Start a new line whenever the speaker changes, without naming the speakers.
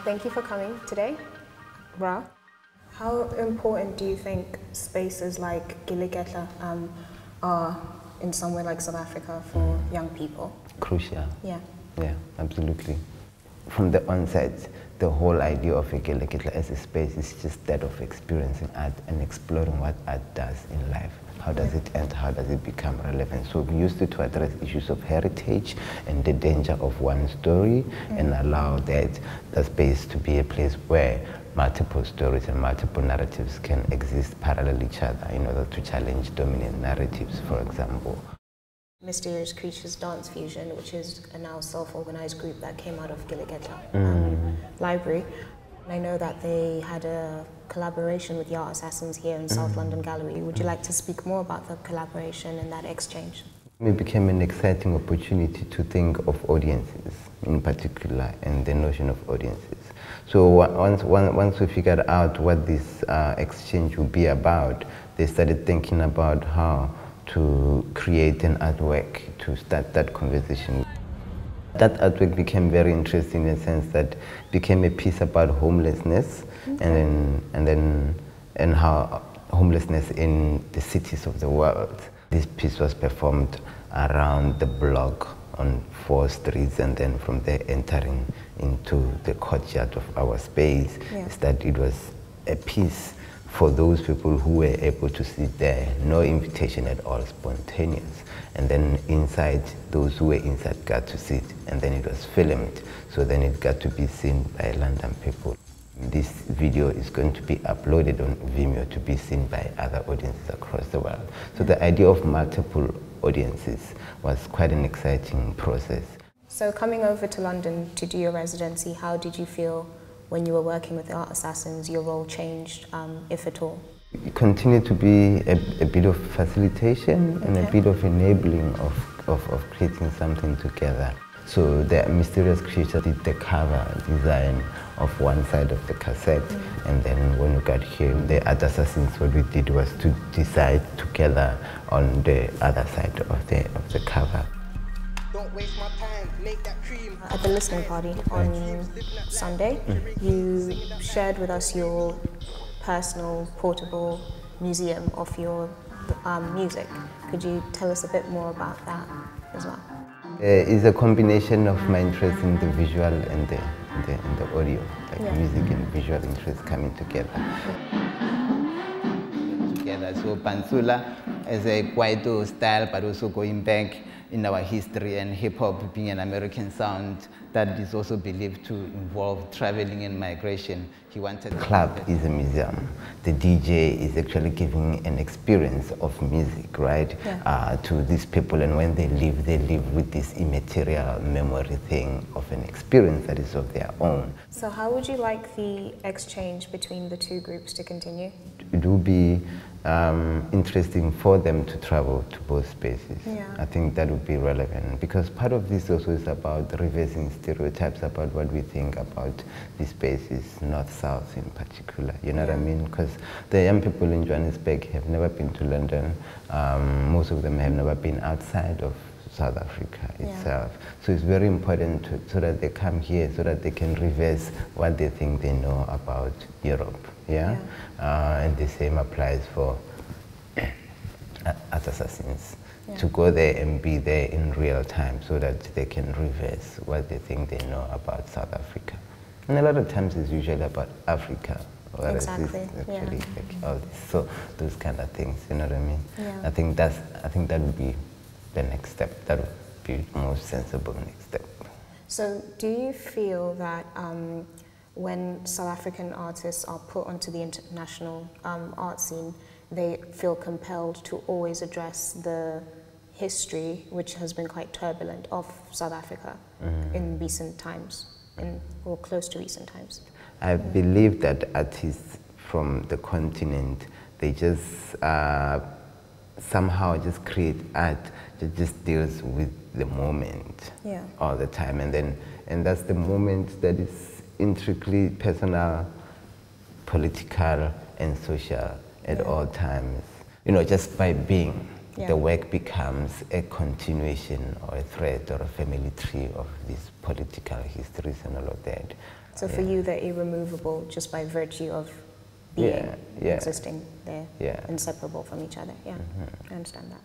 Thank you for coming today, Ra. How important do you think spaces like Keleketla are in somewhere like South Africa for young people?
Crucial.
Yeah.
Yeah, absolutely. From the onset, the whole idea of a Keleketla as a space is just that of experiencing art and exploring what art does in life. How does it enter? How does it become relevant? So we used it to address issues of heritage and the danger of one story and allow the space to be a place where multiple stories and multiple narratives can exist parallel each other in order to challenge dominant narratives, for example.
Mysterious Creatures Dance Fusion, which is a now self-organized group that came out of Keleketla Library. I know that they had a collaboration with Art Assassins here in South London Gallery. Would you like to speak more about the collaboration and that exchange?
It became an exciting opportunity to think of audiences in particular and the notion of audiences. So once we figured out what this exchange would be about, they started thinking about how to create an artwork to start that conversation. That artwork became very interesting in the sense that it became a piece about homelessness and how homelessness in the cities of the world. This piece was performed around the block on 4 streets, and then from there entering into the courtyard of our space. Is that it was a piece for those people who were able to sit there, no invitation at all, spontaneous. And then inside, those who were inside got to sit, and then it was filmed. So then it got to be seen by London people. This video is going to be uploaded on Vimeo to be seen by other audiences across the world. So the idea of multiple audiences was quite an exciting process.
So coming over to London to do your residency, how did you feel when you were working with the Art Assassins? Your role changed, if at all?
It continued to be a bit of facilitation and a bit of enabling of creating something together. So the Mysterious Creature did the cover design of one side of the cassette, and then when we got here, the Art Assassins, what we did was to decide together on the other side of the cover.
Don't waste my time, make that cream.
At the listening party on Sunday, you shared with us your personal portable museum of your music. Could you tell us a bit more about that as well?
It's a combination of my interest in the visual and the audio, like music and visual interests coming together.
So Pantsula is a Kwaito style, but also going back in our history, and hip-hop being an American sound that is also believed to involve traveling and migration. He wanted...
The club is a museum. The DJ is actually giving an experience of music, right, to these people, and when they live with this immaterial memory thing of an experience that is of their own.
So how would you like the exchange between the two groups to continue?
It will be interesting for them to travel to both spaces. I think that would be relevant, because part of this also is about reversing stereotypes about what we think about these spaces, North-South in particular, you know what I mean? Because the young people in Johannesburg have never been to London. Most of them have never been outside of South Africa itself. So it's very important so that they come here, so that they can reverse what they think they know about Europe. And the same applies for Art Assassins, to go there and be there in real time so that they can reverse what they think they know about South Africa. And a lot of times it's usually about Africa, or
Exactly.
actually like all this, so those kind of things, you know what I mean? I think that would be the next step. That would be the most sensible next step.
So do you feel that when South African artists are put onto the international art scene, they feel compelled to always address the history, which has been quite turbulent, of South Africa in recent times, or close to recent times?
I believe that artists from the continent, they just somehow just create art that just deals with the moment all the time, and that's the moment that is intricately personal, political, and social at all times. You know, just by being. the work becomes a continuation or a thread or a family tree of these political histories and all of that.
So for you, they're irremovable just by virtue of being existing. They're inseparable from each other. Yeah, I understand that.